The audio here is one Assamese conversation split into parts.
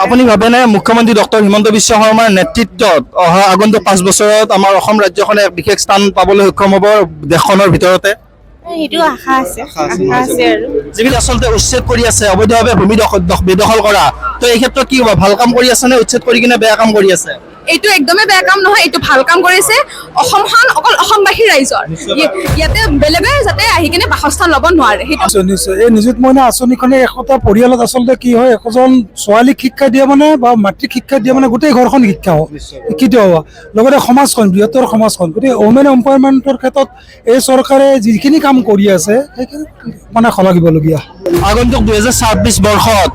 আপুনি ভাবেনে মুখ্যমন্ত্ৰী ডক্টৰ হিমন্ত বিশ্ব শৰ্মাৰ নেতৃত্বত অহা আগন্তুক 5 বছৰত আমাৰ অসম ৰাজ্যখনে এক বিশেষ স্থান পাবলৈ সক্ষম হ'ব দেশখনৰ ভিতৰতে? সেইটো আশা আছে আৰু যিবিলাক আচলতে উচ্ছেদ কৰি আছে অবৈধভাৱে ভূমি বেদখল কৰা, তো এই ক্ষেত্ৰত কি হ'ব? ভাল কাম কৰি আছে নে উচ্ছেদ কৰি কিনে বেয়া কাম কৰি আছে? এইটো একদমেই বেয়া কাম নহয়, এইটো ভাল কাম কৰিছে। অসমখন অকল অসমবাসীৰ ৰাইজৰ, ইয়াতে বেলেগে যাতে আহি কিনে বাসস্থান ল'ব নোৱাৰে। সেইটো নিশ্চয় এই নিযুত মইনা আঁচনিখনে একোটা পৰিয়ালত আচলতে কি হয়, এজন ছোৱালীক শিক্ষা দিয়ে মানে বা মাতৃক শিক্ষা দিয়ে মানে গোটেই ঘৰখন শিক্ষিত হ'ব, লগতে সমাজখন, বৃহত্তৰ সমাজখন। গতিকে ওমেন এম্পাৱাৰমেণ্টৰ ক্ষেত্ৰত এই চৰকাৰে যিখিনি কাম কৰি আছে সেইখিনি মানে শলাগিবলগীয়া। আগন্তুক 2026 বৰ্ষত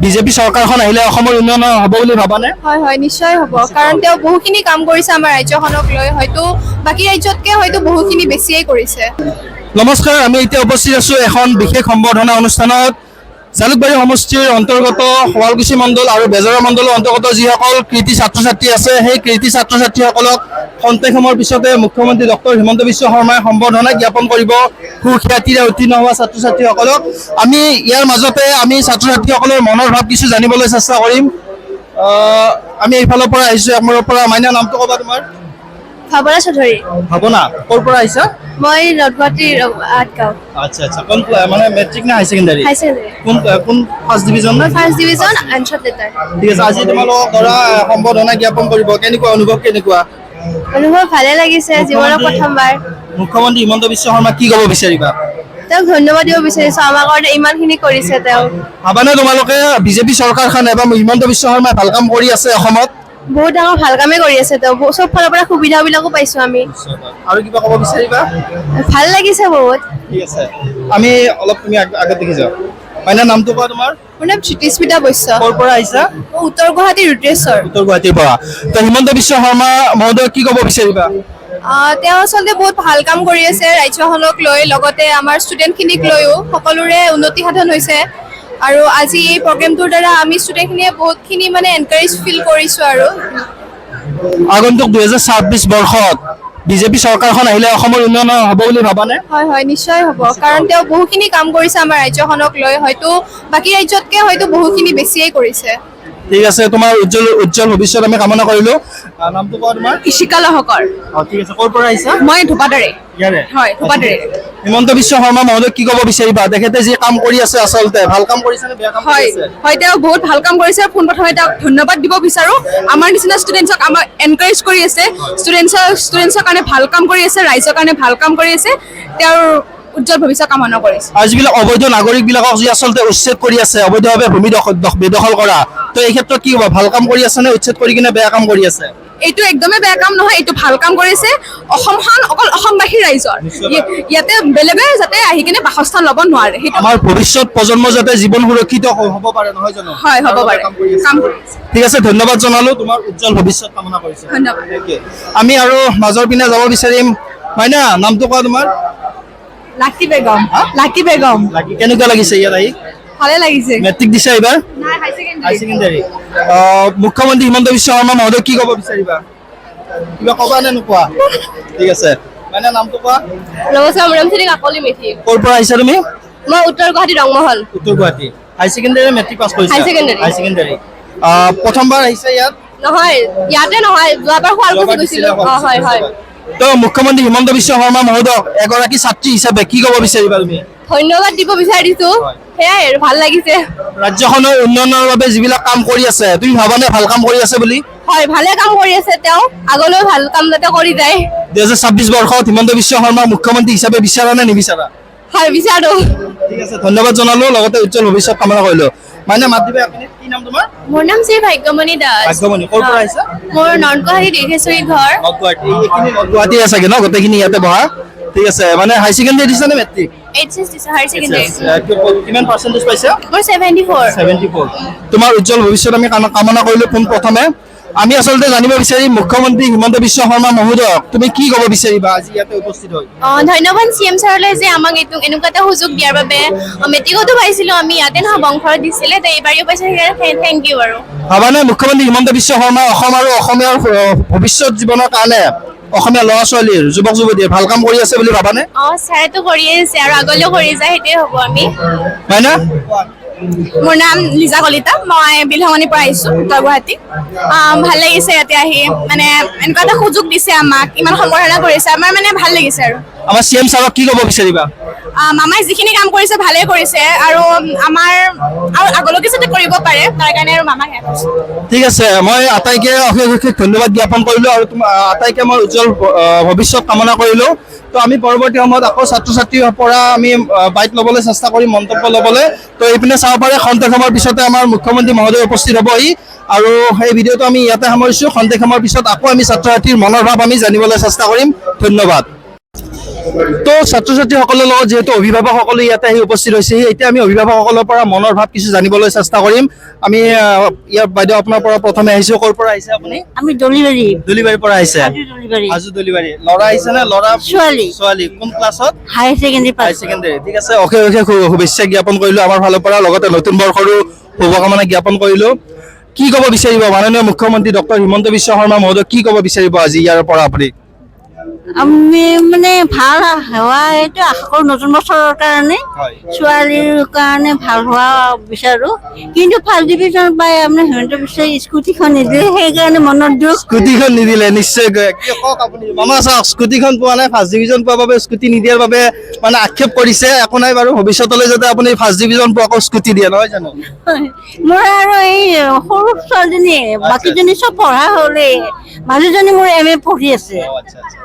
বিজেপি চৰকাৰখন আহিলে অসমৰ উন্নয়ন হ'ব বুলি ভাবানে? হয় নিশ্চয় হ'ব, কাৰণ তেওঁ বহুখিনি কাম কৰিছে আমাৰ ৰাজ্যখনক লৈ, হয়তো বাকী ৰাজ্যতকৈ হয়তো বহুখিনি বেছিয়ে কৰিছে। নমস্কাৰ, আমি এতিয়া উপস্থিত আছোঁ এখন বিশেষ সম্বৰ্ধনা অনুষ্ঠানত। জালুকবাৰী সমষ্টিৰ অন্তৰ্গত শুৱালকুছি মণ্ডল আৰু বেজৰা মণ্ডলৰ অন্তৰ্গত যিসকল কৃতি ছাত্ৰ ছাত্ৰী আছে, সেই কৃতি ছাত্ৰ ছাত্ৰীসকলক খন্তেক সময়ৰ পিছতে মুখ্যমন্ত্ৰী ডক্টৰ হিমন্ত বিশ্ব শৰ্মাই সম্বৰ্ধনা জ্ঞাপন কৰিব সুখ্যাতিৰে উত্তীৰ্ণ হোৱা ছাত্ৰ ছাত্ৰীসকলক। আমি ইয়াৰ মাজতে আমি ছাত্ৰ ছাত্ৰীসকলৰ মনৰ ভাৱ কিছু জানিবলৈ চেষ্টা কৰিম। আমি এইফালৰ পৰা আহিছোঁ, একমূৰৰ পৰা। মাইনা, নামটো ক'বা তোমাৰ? ভাৱনা চৌধুৰী। ভাৱনা, ক'ৰ পৰা আহিছা? মই নলবাৰীৰ আঠগাঁও। আচ্ছা, কোন মানে মেট্ৰিক নে হাই ছেকেণ্ডাৰী? হাই ছেকেণ্ডাৰী। কোন first division? First division entrance letter. ঠিক আছে, আজি তোমালোকক ধৰা সম্বৰ্ধনা জ্ঞাপন কৰিব, কেনেকুৱা অনুভৱ? কেনেকুৱা অনুভৱ? ভালে লাগিছে, জীৱনৰ প্ৰথমবাৰ। মুখ্যমন্ত্ৰী হিমন্ত বিশ্ব শৰ্মা কি ক'ব বিচাৰিবা? তেওঁক ধন্যবাদ দিব বিচাৰিছোঁ, আমাৰ কাৰণে ইমানখিনি কৰিছে তেওঁ। ভাবানে তোমালোকে বিজেপি চৰকাৰখনে বা হিমন্ত বিশ্ব শৰ্মাই ভাল কাম কৰি আছে অসমত? বহুত ডাঙৰ ভাল কামেই কৰি আছে তেওঁ, চব ফালৰ পৰা সুবিধাবিলাকো পাইছোঁ আমি। আৰু কিবা ক'ব বিচাৰিবা? ভাল লাগিছে বহুত। ঠিক আছে, আমি অলপ তুমি আগত দেখি যাওঁ। মানে নামটো কোৱা তোমাৰ? মোৰ নাম চিত্ৰিস্মিতা বৈশ্য। ক'ৰ পৰা আহিছা? মই উত্তৰ গুৱাহাটী ৰুদ্ৰেশ্বৰ। উত্তৰ গুৱাহাটীৰ পৰা। তো হিমন্ত বিশ্ব শৰ্মা মহোদয়ক কি ক'ব বিচাৰিবা? তেওঁ আচলতে বহুত ভাল কাম কৰি আছে ৰাজ্যখনক লৈ, লগতে আমাৰ ষ্টুডেণ্টখিনিক লৈও সকলোৰে উন্নতি সাধন হৈছে। আৰু আজি এই প্ৰগ্ৰেমটোৰ দ্বাৰা আমি ষ্টুডেণ্টখিনিয়ে বহুতখিনি মানে এনকাৰেজ ফিল কৰিছোঁ। আৰু আগন্তুক 2026 বৰ্ষত বিজেপি চৰকাৰখন আহিলে অসমৰ উন্নয়ন হ'ব বুলি ভাবানে? হয় নিশ্চয় হ'ব, কাৰণ তেওঁ বহুখিনি কাম কৰিছে আমাৰ ৰাজ্যখনক লৈ, হয়তো বাকী ৰাজ্যতকৈ হয়তো বহুখিনি বেছিয়ে কৰিছে। ঠিক আছে, তোমাৰ উজ্জ্বল ভৱিষ্যত আমি কামনা কৰিলোঁ। নামটো কোৱা তোমাৰ? ইশিকা লহকৰ। ঠিক আছে, ক'ৰ পৰা আহিছা? মই ধোপাদাৰে। ইয়াৰে? হয়, ধোপাদাৰে। হিমন্ত বিশ্ব শৰ্মা মহোদয়ক কি ক'ব বিচাৰিবা? তেখেতে যি কাম কৰি আছে আচলতে ভাল কাম কৰিছে নে বেয়া কাম কৰি আছে? হয়, তেওঁ বহুত ভাল কাম কৰিছে। পোনপ্ৰথমে তেওঁক ধন্যবাদ দিব বিচাৰোঁ। আমাৰ নিচিনা ষ্টুডেণ্টছক আমাক এনকাৰেজ কৰি আছে, ষ্টুডেণ্টছৰ কাৰণে ভাল কাম কৰি আছে, ৰাইজৰ কাৰণে ভাল কাম কৰি আছে। তেওঁৰ উজ্জ্বল ভৱিষ্যত কামনা কৰিছে। আৰু যিবিলাক অবৈধ নাগৰিকবিলাকক যি আচলতে উচ্ছেদ কৰি আছে, অবৈধভাৱে ভূমি বেদখল কৰা, তো এই ক্ষেত্ৰত কি হ'ব? ভাল কাম কৰি আছে নে উচ্ছেদ কৰি কিনে বেয়া কাম কৰি আছে? এইটো একদমেই বেয়া কাম নহয়, এইটো ভাল কাম কৰিছে। অসমখন অকল অসমবাসীৰ ৰাইজৰ, ইয়াতে বেলেগে যাতে আহি কিনে বাসস্থান ল'ব নোৱাৰে। সেইটো আমাৰ ভৱিষ্যত প্ৰজন্ম যাতে জীৱন সুৰক্ষিত হ'ব পাৰে, নহয় জানো? হয়, হ'ব পাৰে। কাম কৰিছে। ঠিক আছে, ধন্যবাদ জনালোঁ, তোমাৰ উজ্জ্বল ভৱিষ্যত কামনা কৰিছোঁ। ধন্যবাদ। আমি আৰু মাজৰ পিনে যাব বিচাৰিম। মাইনা, নামটো কোৱা তোমাৰ? লাকি বেগম। লাকি বেগম। কেনেকুৱা লাগিছে ইয়াত আহি? ভালে লাগিছে। মেট্ৰিক দিছা এইবাৰ? নাই, হাই ছেকেণ্ডাৰী। মুখ্যমন্ত্ৰী হিমন্ত বিশ্ব শৰ্মা মহোদয় কি ক'ব বিচাৰিবা? কিবা ক'বা নে নোকোৱা? ঠিক আছে, মানে নামটো কোৱা? নমস্কাৰ, মোৰ নাম শ্ৰী কাকলি মেধি। ক'ৰ পৰা আহিছা তুমি? মই উত্তৰ গুৱাহাটী ৰংমহল। উত্তৰ গুৱাহাটী। হাই ছেকেণ্ডাৰী মেট্ৰিক পাছ কৰিছা? হাই ছেকেণ্ডাৰী। হাই ছেকেণ্ডাৰী। প্ৰথমবাৰ আহিছে ইয়াত? নহয়, ইয়াতে নহয়, যোৱাবাৰ শুৱালকুছি গৈছিলোঁ। হয়। তো মুখ্যমন্ত্ৰী হিমন্ত বিশ্ব শৰ্মা মহোদয়ক এগৰাকী ছাত্ৰী হিচাপে কি ক'ব বিচাৰিবা তুমি? ধন্যবাদ দিব বিচাৰিছোঁ, সেয়াই আৰু ভাল লাগিছে। ৰাজ্যখনৰ উন্নয়নৰ বাবে যিবিলাক কাম কৰি আছে, তুমি ভাবানে ভাল কাম কৰি আছে বুলি? হয়, ভালে কাম কৰি আছে তেওঁ, আগলৈও ভাল কাম যাতে কৰি যায়। 2026 বৰ্ষত হিমন্ত বিশ্ব শৰ্মা মুখ্যমন্ত্ৰী হিচাপে বিচাৰা নে নিবিচাৰা? হয়, বিচাৰোঁ। ঠিক আছে, ধন্যবাদ জনালোঁ, লগতে উজ্জ্বল ভৱিষ্যত কামনা কৰিলোঁ। মানে মাত দিবা আপুনি, কি নাম তোমাৰ? মোৰ নাম শ্ৰী ভাগ্যমণি দাস। ভাগ্যমণি, ক'ৰ পৰা আহিছা? মোৰ নৰ্থ গুৱাহাটী দীৰ্ঘেশ্বৰী ঘৰ। গুৱাহাটী চাগে ন, গোটেইখিনি ইয়াতে বহা? ঠিক আছে, মানে হাই ছেকেণ্ডাৰী দিছা নে মেট্ৰিক? HS দিছোঁ, হায়াৰ ছেকেণ্ডাৰী। কিমান পাৰ্চেণ্টেজ পাইছা? মোৰ 74। 74। তোমাৰ উজ্জ্বল ভৱিষ্যত আমি কামনা কৰিলোঁ। পোনপ্ৰথমে আমি আচলতে জানিব বিচাৰিম মুখ্যমন্ত্ৰী হিমন্ত বিশ্ব শৰ্মা মহোদয়ক তুমি কি ক'ব বিচাৰিবা আজি ইয়াতে উপস্থিত হৈ? ধন্যবাদ CM ছাৰলৈ যে আমাক এনেকুৱা এটা সুযোগ দিয়াৰ বাবে। মেট্ৰিকতো পাইছিলোঁ আমি, ইয়াতে নহয় বংশৰত দিছিলে, এইবাৰো পাইছোঁ, থেংক ইউ। আৰু ভাবানে মুখ্যমন্ত্ৰী হিমন্ত বিশ্ব শৰ্মা অসম আৰু অসমীয়াৰ ভৱিষ্যত জীৱনৰ কাৰণে অসমীয়া ল'ৰা ছোৱালীৰ যুৱক যুৱতীয়ে ভাল কাম কৰি আছে বুলি ভাবানে? ছাৰেতো কৰিয়ে আছে আৰু আগলৈও কৰি যায়, সেইটোৱে হ'ব আমি। হয় না? মোৰ নাম লিজা কলিতা, মই বিলহঙনিৰ পৰা আহিছোঁ, উত্তৰ গুৱাহাটী। ভাল লাগিছে ইয়াতে আহি, মানে এনেকুৱা এটা সুযোগ দিছে আমাক, ইমান সম্বৰ্ধনা কৰিছে, আমাৰ মানে ভাল লাগিছে আৰু। আমাৰ CM ছাৰক কি ক'ব বিচাৰিবা? মামাই যিখিনি কাম কৰিছে ভালেই কৰিছে, আৰু আমাৰ আৰু আগলৈকে যাতে কৰিব পাৰে তাৰ কাৰণে আৰু মামাক হেল্প কৰিছে। ঠিক আছে, মই আটাইকে অশেষ অশেষ ধন্যবাদ জ্ঞাপন কৰিলোঁ আৰু আটাইকে মই উজ্জ্বল ভৱিষ্যত কামনা কৰিলোঁ। তো আমি পৰৱৰ্তী সময়ত আকৌ ছাত্ৰ ছাত্ৰীৰ পৰা আমি বাইট ল'বলৈ চেষ্টা কৰিম, মন্তব্য ল'বলৈ। তো এইপিনে চাব পাৰে খন্তেক সময়ৰ পিছতে আমাৰ মুখ্যমন্ত্ৰী মহোদয় উপস্থিত হ'বহি, আৰু সেই ভিডিঅ'টো আমি ইয়াতে সামৰিছোঁ। খন্তেক সময়ৰ পিছত আকৌ আমি ছাত্ৰ ছাত্ৰীৰ মনৰ ভাৱ আমি জানিবলৈ চেষ্টা কৰিম। ধন্যবাদ। তো ছাত্ৰ ছাত্ৰীসকলৰ লগত যিহেতু অভিভাৱকসকলে ইয়াতে আহি উপস্থিত হৈছেহি, এতিয়া আমি অভিভাৱকসকলৰ পৰা মনৰ ভাৱ কিছু জানিবলৈ চেষ্টা কৰিম। আমি ইয়াৰ বাইদেউ আপোনাৰ পৰা প্ৰথমে আহিছোঁ। ক'ৰ পৰা আহিছে আপুনি? আমি ডলিভাৰী দলিবাৰীৰ পৰা আহিছে। ডলিভাৰী আজু দলিবাৰী। ল'ৰা আহিছে নে? ল'ৰা ছোৱালী ছোৱালী কোন ক্লাছত? হাই ছেকেণ্ডাৰী পাছ। হাই ছেকেণ্ডাৰী। ঠিক আছে, অশেষ অশেষ শুভেচ্ছা জ্ঞাপন কৰিলোঁ আমাৰ ফালৰ পৰা, লগতে নতুন বৰ্ষৰো শুভকামনা জ্ঞাপন কৰিলোঁ। কি ক'ব বিচাৰিব মাননীয় মুখ্যমন্ত্ৰী ডক্টৰ হিমন্ত বিশ্ব শৰ্মা মহোদয়, কি ক'ব বিচাৰিব আজি ইয়াৰ পৰা আপুনি? আমি মানে ভাল হোৱা এইটো আশা কৰোঁ, নতুন বছৰৰ কাৰণে ছোৱালীৰ কাৰণে ভাল হোৱা বিচাৰোঁ। কিন্তু ফাৰ্ষ্ট ডিভিজন পাই আপোনাৰ হিমন্ত বিশ্ব স্কুটিখন নিদিলে, সেইকাৰণে মনত দুখ। স্কুটিখন নিদিলে নিশ্চয়কৈ। কওক আপুনি। মামা চাওক, স্কুটিখন পোৱা নাই, ফাৰ্ষ্ট ডিভিজন পোৱাৰ বাবে স্কুটি নিদিয়াৰ বাবে মানে আক্ষেপ কৰিছে। একো নাই বাৰু, ভৱিষ্যতলৈ যাতে আপুনি ফাৰ্ষ্ট ডিভিজন পোৱা আকৌ স্কুটি দিয়ে, নহয় জানো? মোৰ আৰু এই সৰু ছোৱালীজনী, বাকীজনী চব পঢ়া হ'লে, মাজুজনী মোৰ MA পঢ়ি আছে,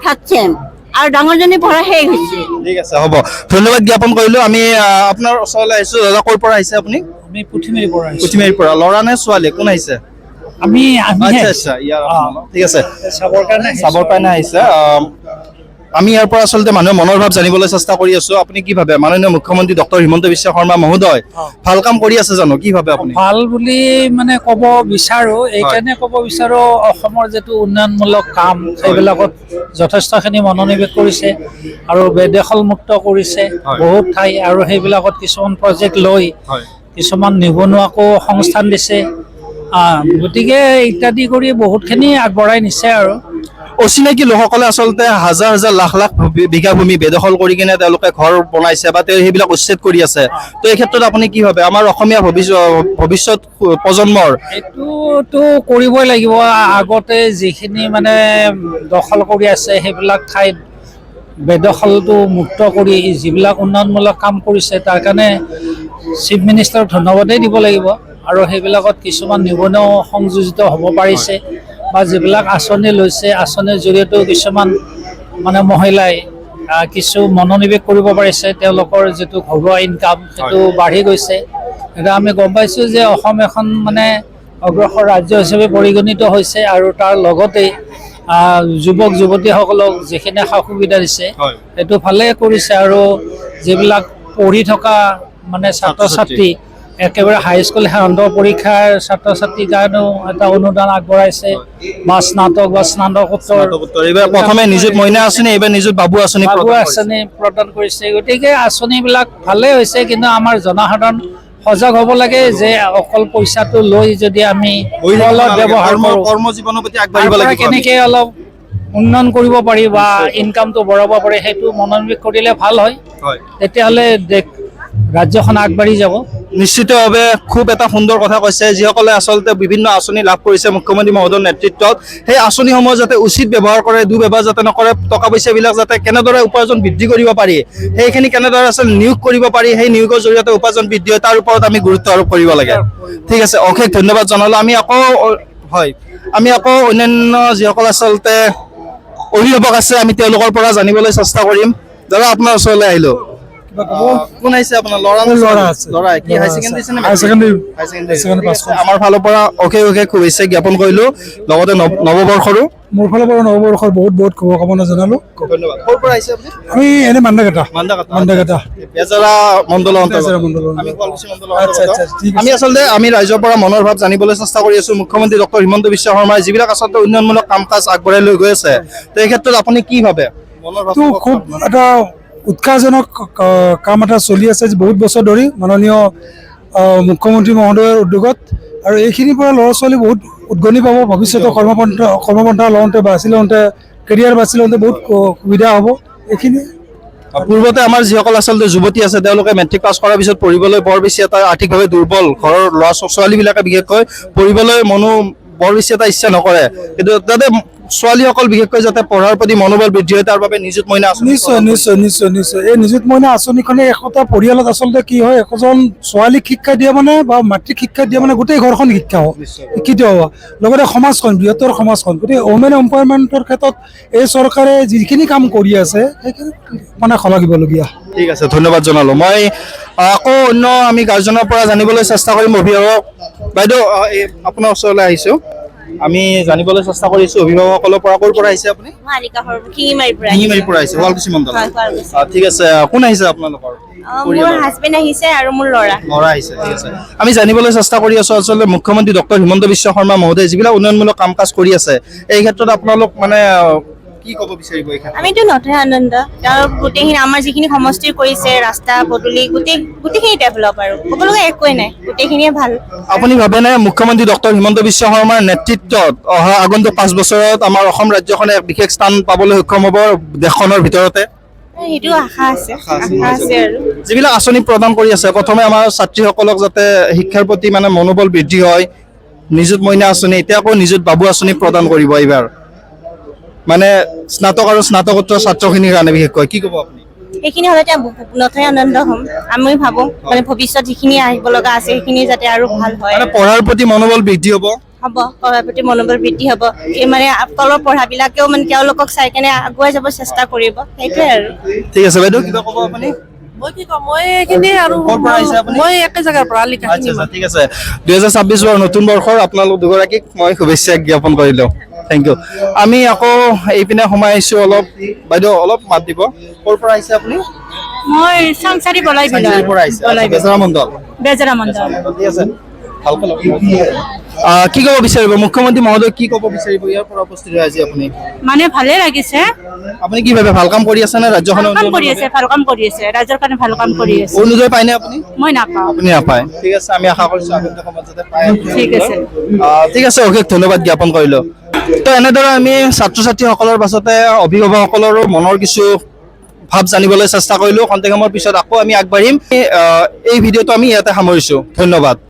থাৰ্ড চেম, আৰু ডাঙৰজনী পঢ়া শেষ হৈছে। ঠিক আছে, হ'ব, ধন্যবাদ জ্ঞাপন কৰিলোঁ। আমি আপোনাৰ ওচৰলৈ আহিছোঁ। দাদা ক'ৰ পৰা আহিছে আপুনি? আমি পুঠিমেৰিৰ পৰা আহিছোঁ। পুঠিমেৰিৰ পৰা। ল'ৰা নে ছোৱালী, কোন আহিছে? আমি আচ্ছা আচ্ছা, ইয়াৰ ঠিক আছে, চাবৰ কাৰণে চাবৰ কাৰণে আহিছে। আমি ইয়াৰ পৰা আচলতে মানুহৰ মনৰ ভাৱ জানিবলৈ চেষ্টা কৰি আছোঁ। আপুনি কি ভাবে মাননীয় মুখ্যমন্ত্ৰী ডক্টৰ হিমন্ত বিশ্ব শৰ্মা মহোদয় ভাল কাম কৰি আছে জানো? কি ভাবে আপুনি? ভাল বুলি মানে ক'ব বিচাৰো, এইকাৰণে ক'ব বিচাৰো, অসমৰ যিটো উন্নয়নমূলক কাম সেইবিলাকত যথেষ্টখিনি মনোনিৱেশ কৰিছে আৰু বেদখলমুক্ত কৰিছে বহুত ঠাই, আৰু সেইবিলাকত কিছুমান প্ৰজেক্ট লৈ কিছুমান নিবনুৱাকো সংস্থান দিছে। গতিকে ইত্যাদি কৰি বহুতখিনি আগবঢ়াই নিছে। আৰু অচিনাকি লোকসকলে আচলতে হাজাৰ হাজাৰ লাখ লাখ বিঘা ভূমি বেদখল কৰি কিনে তেওঁলোকে ঘৰ বনাইছে বা সেইবিলাক উচ্ছেদ কৰি আছে। তো এই ক্ষেত্ৰত আপুনি কি ভাবে আমাৰ অসমীয়া ভৱিষ্যত প্ৰজন্মৰ? এইটোতো কৰিবই লাগিব। আগতে যিখিনি মানে দখল কৰি আছে সেইবিলাক ঠাইত বেদখলটো মুক্ত কৰি যিবিলাক উন্নয়নমূলক কাম কৰিছে তাৰ কাৰণে চিফ মিনিষ্টাৰক ধন্যবাদেই দিব লাগিব। আৰু সেইবিলাকত কিছুমান নিবনুৱাও সংযোজিত হ'ব পাৰিছে, বা যিবিলাক আঁচনি লৈছে আঁচনিৰ জৰিয়তেও কিছুমান মানে মহিলাই কিছু মনোনিৱেশ কৰিব পাৰিছে, তেওঁলোকৰ যিটো ঘৰুৱা ইনকাম সেইটো বাঢ়ি গৈছে। এতিয়া আমি গম পাইছোঁ যে অসম এখন মানে অগ্ৰসৰ ৰাজ্য হিচাপে পৰিগণিত হৈছে, আৰু তাৰ লগতে যুৱক যুৱতীসকলক যিখিনি সা সুবিধা দিছে সেইটো ভালে কৰিছে। আৰু যিবিলাক পঢ়ি থকা মানে ছাত্ৰ ছাত্ৰী, একেবাৰে হাইস্কুল সেৱান্ত পৰীক্ষাৰ ছাত্ৰ ছাত্ৰীৰ কাৰণেও এটা অনুদান আগবঢ়াইছে, বা স্নাতক বা স্নাতকোত্তৰ। এইবাৰ প্ৰথমে নিযুত মইনা আঁচনি, এইবাৰ নিযুত বাবু আঁচনি প্ৰদান কৰিছে। গতিকে আঁচনিবিলাক ভালে হৈছে, কিন্তু আমাৰ জনসাধাৰণ সজাগ হ'ব লাগে যে অকল পইচাটো লৈ যদি আমি ব্যৱহাৰ কৰোঁ, কৰ্মজীৱনৰ প্ৰতি আগবাঢ়িব লাগিব। কেনেকৈ অলপ উন্নয়ন কৰিব পাৰি বা ইনকামটো বঢ়াব পাৰি সেইটো মনোনিৱেশ কৰিলে ভাল হয়। তেতিয়াহ'লে ৰাজ্যখন আগবাঢ়ি যাব। নিশ্চিতভাৱে খুব এটা সুন্দৰ কথা কৈছে। যিসকলে আচলতে বিভিন্ন আঁচনি লাভ কৰিছে মুখ্যমন্ত্ৰী মহোদয়ৰ নেতৃত্বত, সেই আঁচনিসমূহ যাতে উচিত ব্যৱহাৰ কৰে, দুৰ্ব্যৱহাৰ যাতে নকৰে, টকা পইচাবিলাক যাতে কেনেদৰে উপাৰ্জন বৃদ্ধি কৰিব পাৰি, সেইখিনি কেনেদৰে আচলতে নিয়োগ কৰিব পাৰি, সেই নিয়োগৰ জৰিয়তে উপাৰ্জন বৃদ্ধি হয়, তাৰ ওপৰত আমি গুৰুত্ব আৰোপ কৰিব লাগে। ঠিক আছে, অশেষ ধন্যবাদ জনালোঁ। আমি আকৌ অন্যান্য যিসকল আচলতে অভিভাৱক আছে আমি তেওঁলোকৰ পৰা জানিবলৈ চেষ্টা কৰিম। দাদা আপোনাৰ ওচৰলৈ আহিলোঁ। কোন আহিছে আপোনাৰ? ল'ৰা আছে। ল'ৰা কি হাই ছেকেণ্ডাৰী আছে নে? হাই ছেকেণ্ডাৰী পাছ। আমাৰ ফালৰ পৰা অশেষ অশেষ শুভেচ্ছা জ্ঞাপন কৰিলোঁ, লগতে নৱবৰ্ষৰো। মোৰ ফালৰ পৰা নৱবৰ্ষৰ বহুত বহুত শুভকামনা জনালোঁ। ধন্যবাদ। ক'ৰ পৰা আহিছে আপুনি? আমি এনেই মান্দাকাটা বেজৰা মণ্ডলৰ অন্তৰ্গত। আমি আচলতে আমি ৰাইজৰ পৰা মনৰ ভাৱ জানিবলৈ চেষ্টা কৰি আছোঁ। মুখ্যমন্ত্ৰী ডক্টৰ হিমন্ত বিশ্ব শৰ্মাই যিবিলাক আচলতে উন্নয়নমূলক কাম কাজ আগবঢ়াই লৈ গৈ আছে, তো এই ক্ষেত্ৰত আপুনি কি ভাবে? খুব এটা উৎসাহজনক কাম এটা চলি আছে বহুত বছৰ ধৰি মাননীয় মুখ্যমন্ত্ৰী মহোদয়ৰ উদ্যোগত, আৰু এইখিনিৰ পৰা ল'ৰা ছোৱালী বহুত উদগনি পাব। ভৱিষ্যতৰ কৰ্মপন্থা লওঁতে, বাছি লওঁতে, কেৰিয়াৰ বাছি লওঁতে বহুত সুবিধা হ'ব। এইখিনি পূৰ্বতে আমাৰ যিসকল আচলতে যুৱতী আছে তেওঁলোকে মেট্ৰিক পাছ কৰাৰ পিছত পঢ়িবলৈ বৰ বেছি এটা আৰ্থিকভাৱে দুৰ্বল ঘৰৰ ল'ৰা ছোৱালীবিলাকে বিশেষকৈ পঢ়িবলৈ বৰ বেছি এটা ইচ্ছা নকৰে, কিন্তু তাতে ছোৱালীসকল বিশেষকৈ যাতে পঢ়াৰ প্ৰতি মনোবল বৃদ্ধি হয় তাৰ বাবে নিযুত মইনা আঁচনি নিশ্চয় নিশ্চয় নিশ্চয় নিশ্চয় এই নিযুত মইনা আঁচনিখনে একোটা পৰিয়ালত আচলতে কি হয়, একোজন ছোৱালীক শিক্ষা দিয়া মানে বা মাতৃক শিক্ষা দিয়া মানে গোটেই ঘৰখন শিক্ষা হ'ব, শিক্ষিত হ'ব, লগতে সমাজখন বৃহত্তৰ সমাজখন। গতিকে ওমেন এম্পাৱাৰমেণ্টৰ ক্ষেত্ৰত এই চৰকাৰে যিখিনি কাম কৰি আছে সেইখিনি মানে শলাগিবলগীয়া। ঠিক আছে, ধন্যবাদ জনালোঁ। মই আকৌ অন্য আমি গাৰ্জেনৰ পৰা জানিবলৈ চেষ্টা কৰিম। অভিভাৱক বাইদেউ আপোনাৰ ওচৰলৈ আহিছোঁ, আমি জানিবলৈ চেষ্টা কৰিছোঁ অভিভাৱকসকলৰ পৰা। ক'ৰ পৰা আহিছে আপুনি? শিঙিমাৰীৰ পৰা আহিছে, শুৱালকুছি মণ্ডল। ঠিক আছে, কোন আহিছে আপোনালোকৰ? মোৰ হাজবেণ্ড আহিছে আৰু মোৰ ল'ৰা আহিছে। ঠিক আছে, আমি জানিবলৈ চেষ্টা কৰি আছোঁ আচলতে মুখ্যমন্ত্ৰী ডক্টৰ হিমন্ত বিশ্ব শৰ্মা মহোদয়ে যিবিলাক উন্নয়নমূলক কাম কাজ কৰি আছে এই ক্ষেত্ৰত আপোনালোক মানে কি ক'ব বিচাৰিব? এই ক্ষেত্ৰত আমিতো নথৈ আনন্দ, তেওঁ গোটেইখিনি আমাৰ যিখিনি সমষ্টিৰ কৰিছে, ৰাস্তা পদূলি গোটেইখিনি ডেভেলপ, আৰু ক'বলগা একোৱেই নাই, গোটেইখিনিয়ে ভাল। আপুনি ভাবেনে মুখ্যমন্ত্ৰী ডক্টৰ হিমন্ত বিশ্ব শৰ্মাৰ নেতৃত্বত অহা আগন্তুক 5 বছৰত আমাৰ অসম ৰাজ্যখনে এক বিশেষ স্থান পাবলৈ সক্ষম হ'ব দেশখনৰ ভিতৰতে? সেইটো আশা আছে আৰু যিবিলাক আঁচনি প্ৰদান কৰি আছে, প্ৰথমে আমাৰ ছাত্ৰীসকলক যাতে শিক্ষাৰ প্ৰতি মানে মনোবল বৃদ্ধি হয়, নিযুত মইনা আঁচনি, এতিয়া আকৌ নিযুত বাবু আঁচনি প্ৰদান কৰিব এইবাৰ, মানে স্নাতক আৰু স্নাতকোত্তৰ ছাত্ৰখিনিৰ কাৰণে বিশেষকৈ কি ক'ব আপুনি? সেইখিনি হ'লে তেওঁ নথৈ আনন্দ হ'ম। আমি ভাবোঁ মানে ভৱিষ্যত যিখিনি আহিব লগা আছে সেইখিনি যাতে আৰু ভাল হয়, মানে পঢ়াৰ প্ৰতি মনোবল বৃদ্ধি হ'ব, পঢ়াৰ প্ৰতি মনোবল বৃদ্ধি হ'ব, এই মানে তলৰ পঢ়াবিলাকেও মানে তেওঁলোকক চাই কেনে আগুৱাই যাব চেষ্টা কৰিব, সেইটোৱে আৰু। ঠিক আছে বাইদেউ, কিবা ক'ব আপুনি? মই কি কম, মই এইখিনি আৰু ক'ৰ পৰা আহিছে আপুনি? মই একে জেগাৰ পৰা লিখা। আচ্ছা, ঠিক আছে। 2026 নতুন বৰ্ষৰ আপোনালোক দুগৰাকীক মই শুভেচ্ছা জ্ঞাপন কৰিলোঁ। Thank you. আমি আকৌ এইপিনে সোমাই আহিছোঁ অলপ। বাইদেউ অলপ মাত দিব। ক'ৰ পৰা আহিছে আপুনি? মই চাংচাৰী বলাই চাংচাৰীৰ পৰা আহিছে। বেজৰা মণ্ডল। বেজৰা মণ্ডল। ঠিক আছে, ভালকৈ লগ কি ক'ব বিচাৰিব মুখ্যমন্ত্ৰী মহোদয়, কি ক'ব বিচাৰিব ইয়াৰ পৰা উপস্থিত হৈ আজি আপুনি? মানে ভালে লাগিছে, আপুনি কি ভাবে ভাল কাম কৰি আছে নে ৰাজ্যখনে? ভাল কাম কৰি আছে, ভাল কাম কৰি আছে, ৰাজ্যৰ কাৰণে ভাল কাম কৰি আছে। অৰুণোদয় পায়নে আপুনি? মই নাপাওঁ। আপুনি নাপায়। ঠিক আছে, আমি আশা কৰিছোঁ আগন্তুক সময়ত যাতে পায়। ঠিক আছে। ঠিক আছে, অশেষ ধন্যবাদ জ্ঞাপন কৰিলোঁ। তো এনেদৰে আমি ছাত্ৰ ছাত্ৰীসকলৰ পাছতে অভিভাৱকসকলৰো মনৰ কিছু ভাৱ জানিবলৈ চেষ্টা কৰিলোঁ। খন্তেক সময়ৰ পিছত আকৌ আমি আগবাঢ়িম। এই ভিডিঅ'টো আমি ইয়াতে সামৰিছোঁ। ধন্যবাদ।